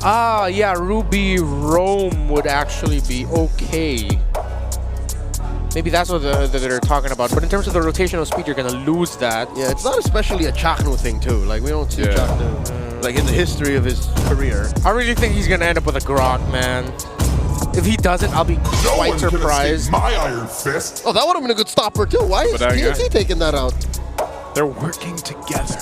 Yeah, Ruby Roam would actually be okay. Maybe that's what they're talking about. But in terms of the rotational speed, you're going to lose that. Yeah, it's not especially a Chaknu thing, too. Like, we don't see Chaknu, like, in the history of his career. I really think he's going to end up with a Grok, man. If he doesn't, I'll be quite surprised. My Iron Fist. Oh, that would have been a good stopper, too. Why is TNC taking that out? They're working together.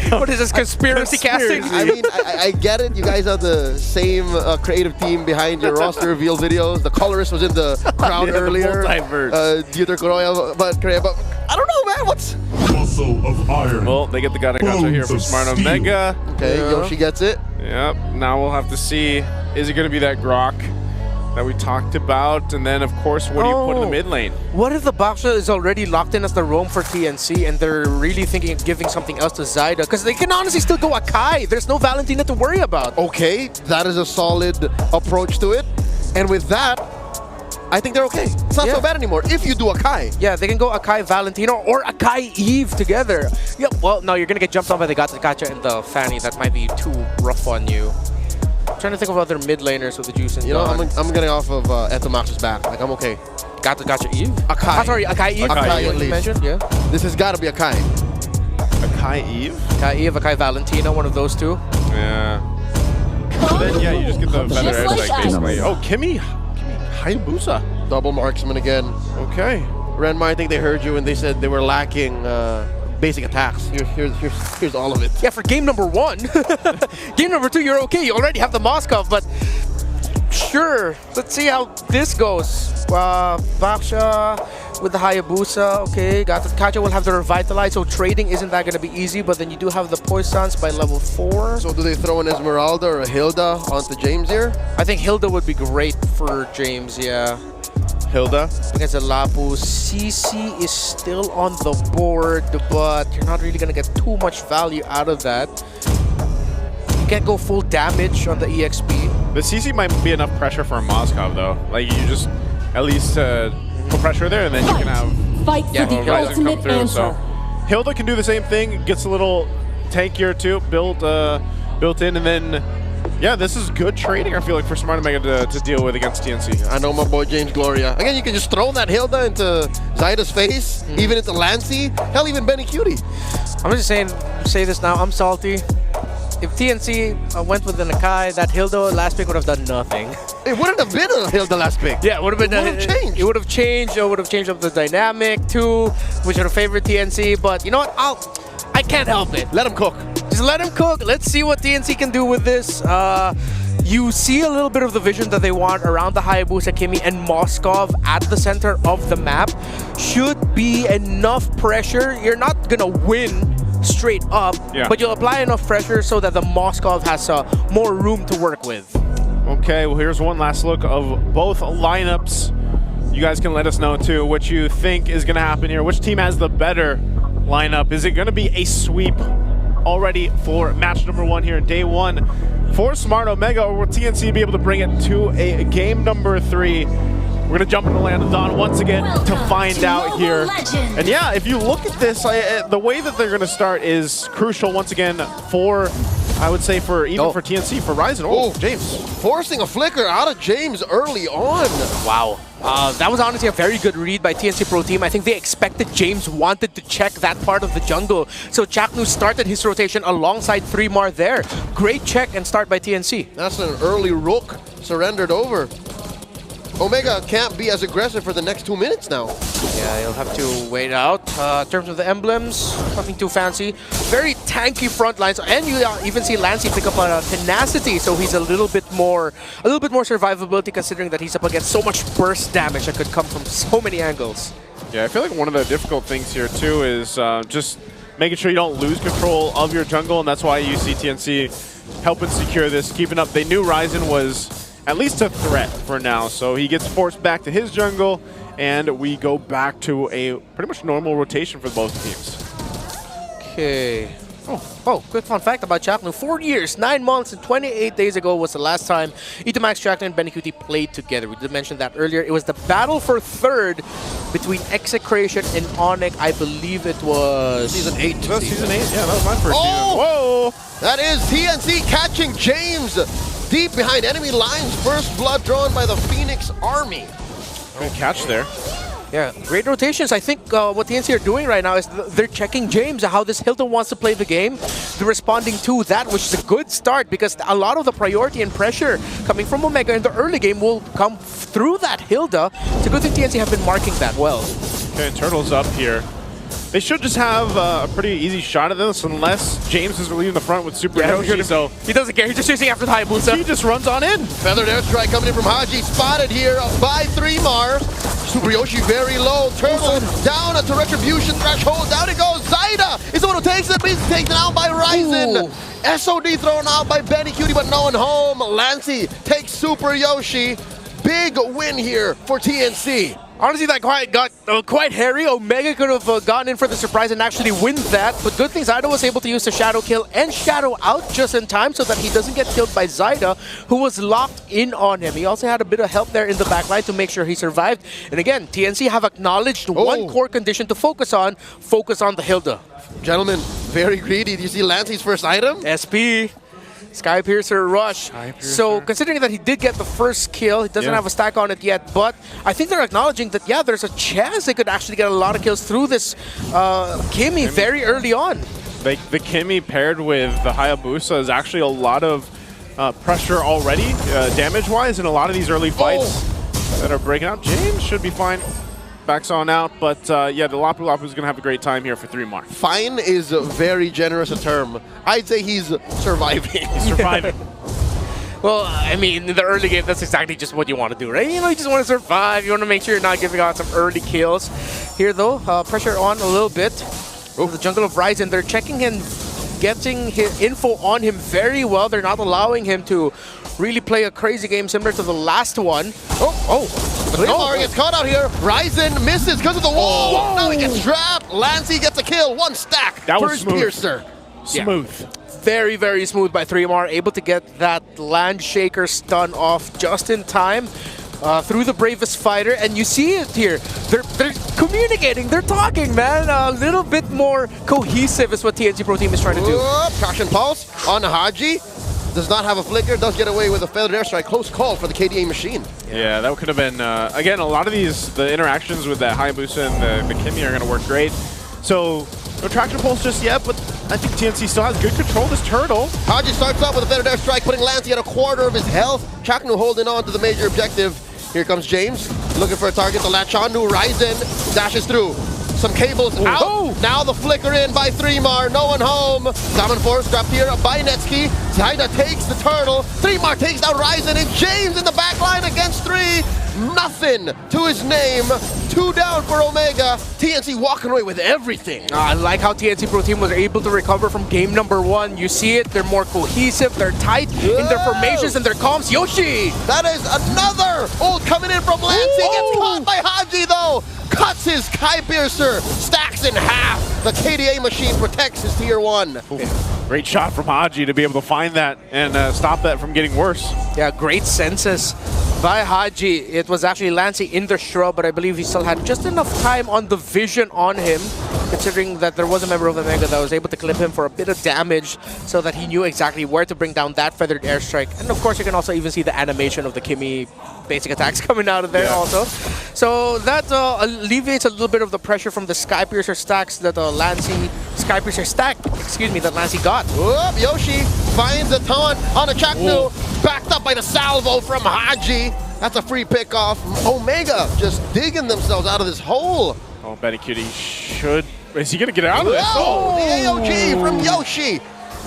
What is this, conspiracy casting? I mean, I get it. You guys are the same creative team behind your roster reveal videos. The colorist was in the crowd earlier. Dieter Koroya, but I don't know, man. What's Muscle of Iron. Well, they get the gacha here from Smart Omega. Okay, Yoshi gets it. Yep. Now we'll have to see. Is it going to be that Grok that we talked about? And then, of course, what do you put in the mid lane? What if the Baksha is already locked in as the roam for TNC and they're really thinking of giving something else to Zyda? Because they can honestly still go Akai. There's no Valentina to worry about. Okay, that is a solid approach to it. And with that, I think they're okay. It's not so bad anymore if you do Akai. Yeah, they can go Akai Valentino or Akai Eve together. Yep. Well, no, you're going to get jumped on by the Gacha and the Fanny. That might be too rough on you. I'm trying to think of other mid laners with the juice and I'm getting off of Etomax's back. Like, I'm okay. Gacha Eve? Akai. Sorry, Akai Eve. Akai at least. Mentioned? Yeah. This has got to be Akai. Akai Eve? Akai Eve, Akai Valentino, one of those two. Yeah. Then, yeah, you just get the feather edge, like, basically. Oh, Kimi Hayabusa. Double marksman again. Okay. Renmar, I think they heard you and they said they were lacking basic attacks. Here's all of it. Yeah, for game number 1. Game number 2, you're okay. You already have the Moskov, but sure. Let's see how this goes. Baksha with the Hayabusa. Okay, Kacha will have the Revitalize, so trading isn't that going to be easy, but then you do have the Poisons by level 4. So do they throw an Esmeralda or a Hilda onto James here? I think Hilda would be great for James, yeah. Hilda against the Lapu. CC is still on the board, but you're not really going to get too much value out of that. You can't go full damage on the EXP. The CC might be enough pressure for a Moskov, though. Like, you just at least put pressure there, and then you can have the Ryzen come through. So Hilda can do the same thing. Gets a little tankier, too, built in, and then yeah, this is good trading, I feel like, for Smart Omega to deal with against TNC. I know my boy James Gloria. Again, you can just throw that Hilda into Zyda's face, even into Lancey, hell, even Benny Cutie. I'm just saying, say this now, I'm salty. If TNC went with an Akai, that Hilda last pick would have done nothing. It wouldn't have been a Hilda last pick. Yeah, it would have been. It would have changed. It would have changed. It would have changed up the dynamic too, which would have favored TNC. But you know what? I can't help it. Let him cook. Just let him cook. Let's see what TNC can do with this. You see a little bit of the vision that they want around the Hayabusa, Kimi, and Moskov at the center of the map. Should be enough pressure. You're not gonna win straight up, but you'll apply enough pressure so that the Moskov has more room to work with. Okay, well, here's one last look of both lineups. You guys can let us know, too, what you think is going to happen here. Which team has the better lineup? Is it going to be a sweep already for match number 1 here in day 1 for Smart Omega, or will TNC be able to bring it to a game number 3? We're going to jump into Land of Dawn once again to find out here. And yeah, if you look at this, the way that they're going to start is crucial once again for, I would say, for even for TNC, for Ryzen. Oh, James. Forcing a flicker out of James early on. Wow. That was honestly a very good read by TNC Pro Team. I think they expected James wanted to check that part of the jungle. So Chaknu started his rotation alongside 3mar there. Great check and start by TNC. That's an early rook surrendered over. Omega can't be as aggressive for the next 2 minutes now. Yeah, he'll have to wait out. In terms of the emblems, nothing too fancy. Very tanky front lines, and you even see Lancey pick up a tenacity, so he's a little bit more survivability, considering that he's up against so much burst damage that could come from so many angles. Yeah, I feel like one of the difficult things here too is just making sure you don't lose control of your jungle, and that's why you see TNC helping secure this, keeping up. They knew Ryzen was at least a threat for now, so he gets forced back to his jungle, and we go back to a pretty much normal rotation for both teams. Okay. Oh, quick fun fact about Chaknu. 4 years, 9 months, and 28 days ago was the last time Itomax, Chaknu, and Benecutie played together. We did mention that earlier. It was the battle for third between Execration and Onyx. I believe it was... Season 8. No, Season 8? Yeah, that was my first season. Whoa! That is TNC catching James deep behind enemy lines. First blood drawn by the Phoenix Army. Good catch there. Yeah, great rotations. I think what TNC are doing right now is they're checking James, how this Hilton wants to play the game. They're responding to that, which is a good start because a lot of the priority and pressure coming from Omega in the early game will come through that Hilda. It's a good thing TNC have been marking that well. Okay, Turtle's up here. They should just have a pretty easy shot at this unless James is leading the front with Super Yoshi, so... He doesn't care, he's just chasing after the Hayabusa. He just runs on in. Feathered airstrike coming in from Haji, spotted here by 3mar. Super Yoshi very low, Turtle down to retribution threshold, down it goes, Zaida is the one who takes it, but he's taken out by Ryzen. SOD thrown out by Benecutie, but no one home. Lancey takes Super Yoshi. Big win here for TNC. Honestly, that got quite hairy. Omega could have gotten in for the surprise and actually win that. But good thing Zaida was able to use the Shadow kill and Shadow out just in time so that he doesn't get killed by Zaida, who was locked in on him. He also had a bit of help there in the backline to make sure he survived. And again, TNC have acknowledged one core condition to focus on the Hilda. Gentlemen, very greedy. Do you see Lancey's first item? SP. Sky Piercer Rush. So considering that he did get the first kill, he doesn't have a stack on it yet, but I think they're acknowledging that, yeah, there's a chance they could actually get a lot of kills through this Kimmy very early on. The Kimmy paired with the Hayabusa is actually a lot of pressure already, damage-wise, in a lot of these early fights that are breaking out. James should be fine. Backs on out, but yeah, the Lapu Lapu is going to have a great time here for 3mar. Fine is a very generous a term. I'd say he's surviving. He's surviving. Well, I mean, in the early game, that's exactly just what you want to do, right? You know, you just want to survive. You want to make sure you're not giving out some early kills. Here, though, pressure on a little bit. The Jungle of Ryzen, they're checking and getting his info on him very well. They're not allowing him to really play a crazy game similar to the last one. Clear gets caught out here. Ryzen misses because of the wall. Now he gets trapped. Lancey gets a kill. One stack. That was First smooth. Piercer. Smooth. Very, very smooth by 3mar. Able to get that Land Shaker stun off just in time through the Bravest Fighter. And you see it here. They're communicating. They're talking, man. A little bit more cohesive is what TNC Pro Team is trying to do. Caution Pulse on Haji. Does not have a flicker, does get away with a feathered airstrike. Close call for the KDA machine. Yeah, that could have been, again, a lot of the interactions with the Hayabusa and the Kimmy are going to work great. So, no traction pulse just yet, but I think TNC still has good control of this Turtle. Haji starts off with a feathered airstrike, putting Lancey at a quarter of his health. Chaknu holding on to the major objective. Here comes James, looking for a target to latch on to. Ryzen dashes through. Some cables out. Now the flicker in by 3mar. No one home. Common Force dropped here by Netsky. Zaida takes the Turtle. 3mar takes down Ryzen, and James in the back line against 3. Nothing to his name. 2 down for Omega. TNC walking away with everything. I like how TNC Pro Team was able to recover from game number 1. You see it. They're more cohesive. They're tight in their formations and their comms. Yoshi! That is another ult coming in from Lancey. Gets caught by Haji, though. Cuts his Sky Piercer, stacks in half. The KDA machine protects his tier 1. Great shot from Haji to be able to find that and stop that from getting worse. Yeah, great senses by Haji. It was actually Lancey in the shrub, but I believe he still had just enough time on the vision on him, considering that there was a member of the Mega that was able to clip him for a bit of damage so that he knew exactly where to bring down that feathered airstrike. And of course, you can also even see the animation of the Kimmy basic attacks coming out of there also. So that alleviates a little bit of the pressure from the Sky Piercer stacks that Lancey, Sky Piercer stack, excuse me, that Lancey got. Whoop, Yoshi finds a taunt on a Chaknu, backed up by the salvo from Haji. That's a free pick off. Omega just digging themselves out of this hole. Oh, Benecutie should... Is he going to get out of this? Oh, the AOG from Yoshi.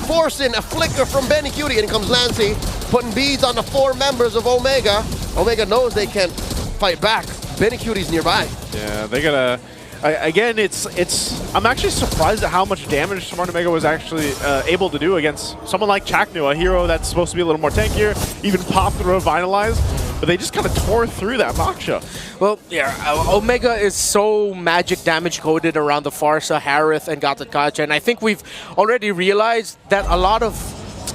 Forcing a flicker from Benecutie. And comes Lancey, putting beads on the 4 members of Omega. Omega knows they can't fight back. Benecutie's nearby. Yeah, they gotta... Again, I'm actually surprised at how much damage Smart Omega was actually able to do against someone like Chaknu, a hero that's supposed to be a little more tankier, even pop the Revitalize. but they just kind of tore through that Moksha. Well, yeah, Omega is so magic damage coded around the Farsa, Harith, and Gattacacha, and I think we've already realized that a lot of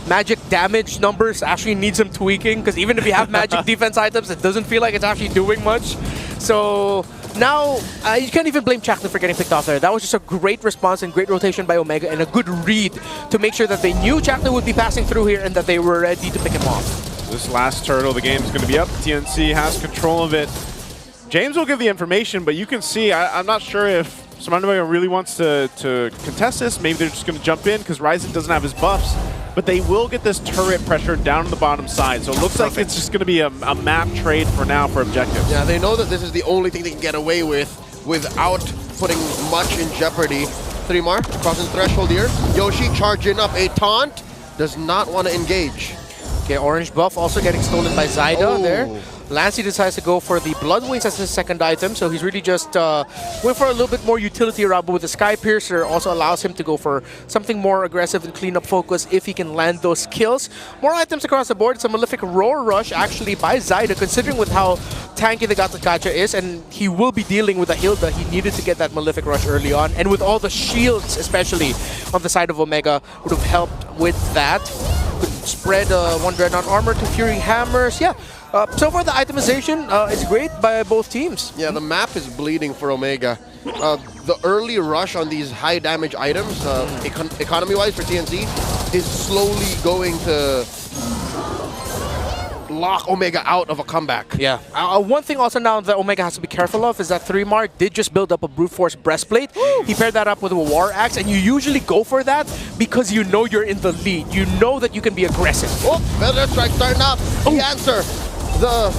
magic damage numbers actually need some tweaking, because even if you have magic defense items, it doesn't feel like it's actually doing much. So now, you can't even blame Chaknu for getting picked off there. That was just a great response and great rotation by Omega, and a good read to make sure that they knew Chaknu would be passing through here and that they were ready to pick him off. This last turtle, the game's going to be up. TNC has control of it. James will give the information, but you can see, I'm not sure if Smart really wants to contest this. Maybe they're just going to jump in because Ryzen doesn't have his buffs. But they will get this turret pressure down on the bottom side. So it looks like it's just going to be a map trade for now for objectives. Yeah, they know that this is the only thing they can get away with without putting much in jeopardy. 3mar crossing the threshold here. Yoshi charging up a taunt. Does not want to engage. Okay, orange buff also getting stolen by Zyda there. Lancy decides to go for the Blood Wings as his second item, so he's really just went for a little bit more utility route, but with the Sky Piercer also allows him to go for something more aggressive and clean up focus if he can land those kills. More items across the board. It's a Malefic Roar Rush actually by Zyda, considering with how tanky the Gattacacha is, and he will be dealing with a Hilda. He needed to get that Malefic Rush early on, and with all the shields, especially on the side of Omega, would have helped with that. Could spread one Dreadnought Armor to Fury Hammers. Yeah. So far, the itemization is great by both teams. Yeah, the map is bleeding for Omega. The early rush on these high damage items, economy-wise for TNC, is slowly going to lock Omega out of a comeback. Yeah. One thing also now that Omega has to be careful of is that 3mar did just build up a Brute Force Breastplate. He paired that up with a War Axe, and you usually go for that because you know you're in the lead. You know that you can be aggressive. Oh, Feather Strike starting up. The answer. The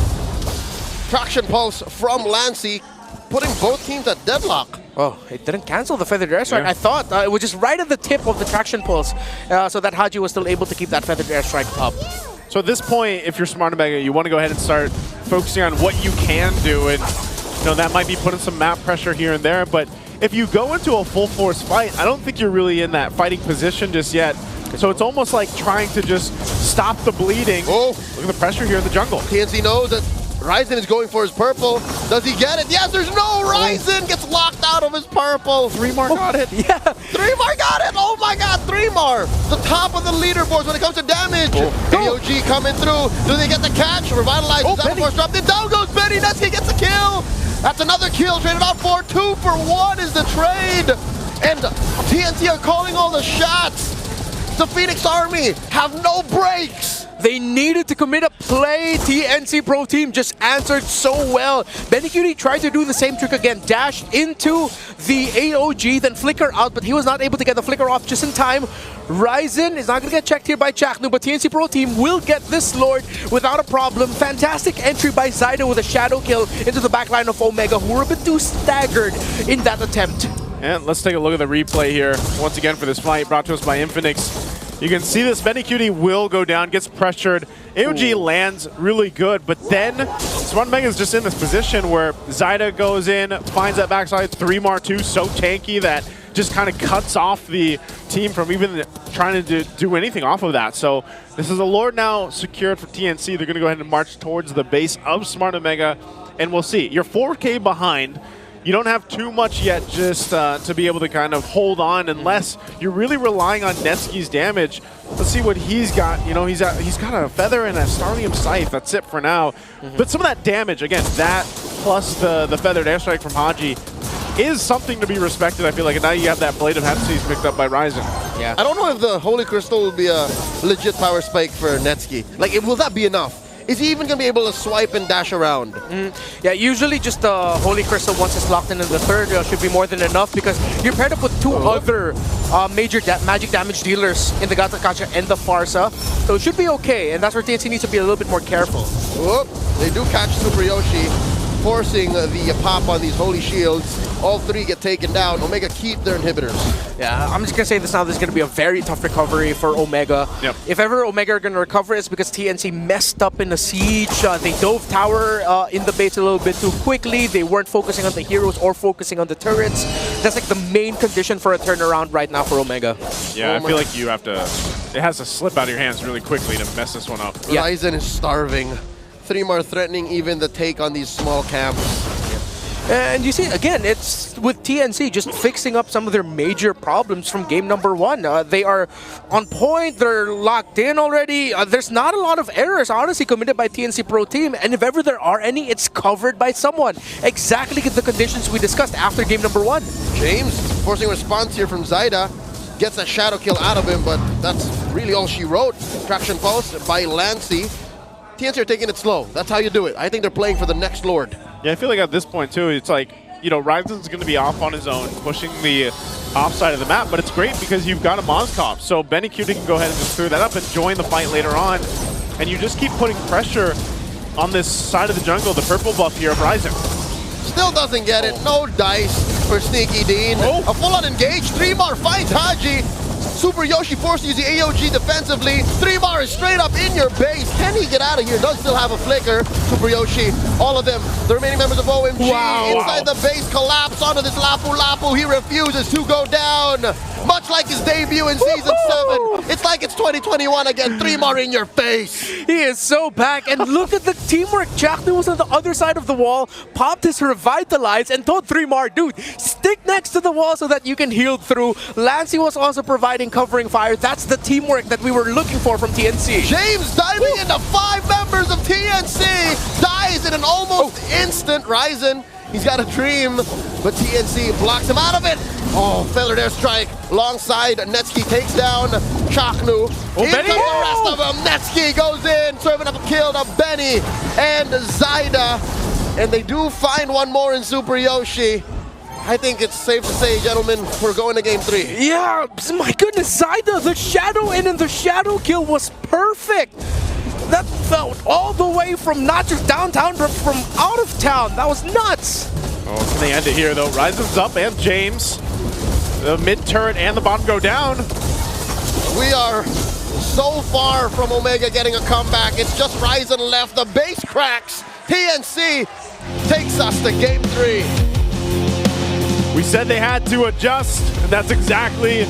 traction pulse from Lancy, putting both teams at deadlock. Oh, it didn't cancel the Feathered Airstrike. Yeah. I thought it was just right at the tip of the traction pulse, so that Haji was still able to keep that Feathered Airstrike up. So at this point, if you're Smart Omega, you want to go ahead and start focusing on what you can do, and that might be putting some map pressure here and there, but if you go into a full force fight, I don't think you're really in that fighting position just yet. So it's almost like trying to just stop the bleeding. Oh, look at the pressure here in the jungle. TNC knows that Ryzen is going for his purple. Does he get it? Yes, there's no Ryzen. Gets locked out of his purple. 3mar got it. Yeah. 3mar got it. Oh my God, 3mar. The top of the leaderboards when it comes to damage. AOG coming through. Do they get the catch? Revitalize. Force dropped it. Down goes Benny. Netsky gets a kill. That's another kill. Traded out for 2 for 1 is the trade. And TNC are calling all the shots. The Phoenix Army have no breaks. They needed to commit a play. TNC Pro Team just answered so well. Benny tried to do the same trick again. Dashed into the AOG, then flicker out, but he was not able to get the flicker off just in time. Ryzen is not going to get checked here by Chaknu, but TNC Pro Team will get this Lord without a problem. Fantastic entry by Zyda with a shadow kill into the backline of Omega, who were a bit too staggered in that attempt. And let's take a look at the replay here, once again for this fight, brought to us by Infinix. You can see this, Benny will go down, gets pressured. AOG lands really good, but then Smart Omega is just in this position where Zyda goes in, finds that backside, 3mar 2, so tanky that just kind of cuts off the team from even trying to do anything off of that. So this is a Lord now secured for TNC. They're going to go ahead and march towards the base of Smart Omega, and we'll see. You're 4K behind. You don't have too much yet just to be able to kind of hold on unless you're really relying on Netsky's damage. Let's see what he's got. He's got a Feather and a Starlium Scythe. That's it for now. But some of that damage, again, that plus the Feathered Airstrike from Haji is something to be respected, I feel like. And now you have that Blade of Hepsies picked up by Ryzen. Yeah. I don't know if the Holy Crystal will be a legit power spike for Netsky. Like, will that be enough? Is he even going to be able to swipe and dash around? Yeah, usually just the Holy Crystal, once it's locked in the third, should be more than enough because you're paired up with 2 other major magic damage dealers in the Gattacacha and the Farsa. So it should be okay, and that's where TNC needs to be a little bit more careful. Whoop. They do catch Super Yoshi, forcing the pop on these Holy Shields. All 3 get taken down. Omega keep their inhibitors. Yeah, I'm just going to say this now. This is going to be a very tough recovery for Omega. Yep. If ever Omega are going to recover, it's because TNC messed up in the siege. They dove tower in the base a little bit too quickly. They weren't focusing on the heroes or focusing on the turrets. That's like the main condition for a turnaround right now for Omega. Yeah, I feel like you have to... It has to slip out of your hands really quickly to mess this one up. Yeah. Ryzen is starving. 3mar threatening even the take on these small camps. And you see, again, it's with TNC just fixing up some of their major problems from game number 1. They are on point, they're locked in already. There's not a lot of errors, honestly, committed by TNC Pro Team. And if ever there are any, it's covered by someone. Exactly the conditions we discussed after game number 1. James forcing a response here from Zyda. Gets a shadow kill out of him, but that's really all she wrote. Traction pulse by Lancy. TNC are taking it slow. That's how you do it. I think they're playing for the next Lord. Yeah, I feel like at this point, too, it's like, you know, Ryzen's going to be off on his own, pushing the offside of the map, but it's great because you've got a Moskov. So Benny Cutie can go ahead and just clear that up and join the fight later on. And you just keep putting pressure on this side of the jungle, the purple buff here of Ryzen. Still doesn't get it. No dice for Sneaky Dean. Oh. A full-on engage. 3mar finds Haji. Super Yoshi forced to use the AOG defensively. 3mar is straight up in your base. Can he get out of here? Does still have a flicker. Super Yoshi, all of them, the remaining members of OMG inside the base collapse onto this Lapu Lapu. He refuses to go down. Much like his debut in Season 7. It's like it's 2021 again. 3mar in your face. He is so back, and look at the teamwork. Jackson was on the other side of the wall, popped his Revitalize, and told 3mar, dude, stick next to the wall so that you can heal through. Lancy was also providing covering fire. That's the teamwork that we were looking for from TNC. James diving into 5 members of TNC, dies in an almost instant. Ryzen, he's got a dream, but TNC blocks him out of it. Oh, feathered airstrike alongside Netsky takes down Chaknu. Here Benny. comes the rest of them. Netsky goes in, serving up a kill to Benny and Zyda. And they do find one more in Super Yoshi. I think it's safe to say, gentlemen, we're going to game 3. Yeah, my goodness, Zyda, the shadow in and the shadow kill was perfect. That felt all the way from not just downtown, but from out of town. That was nuts. Oh, can they end it here, though? Ryzen's up and James. The mid turret and the bottom go down. We are so far from Omega getting a comeback. It's just Ryzen left. The base cracks. TNC takes us to game 3. We said they had to adjust, and that's exactly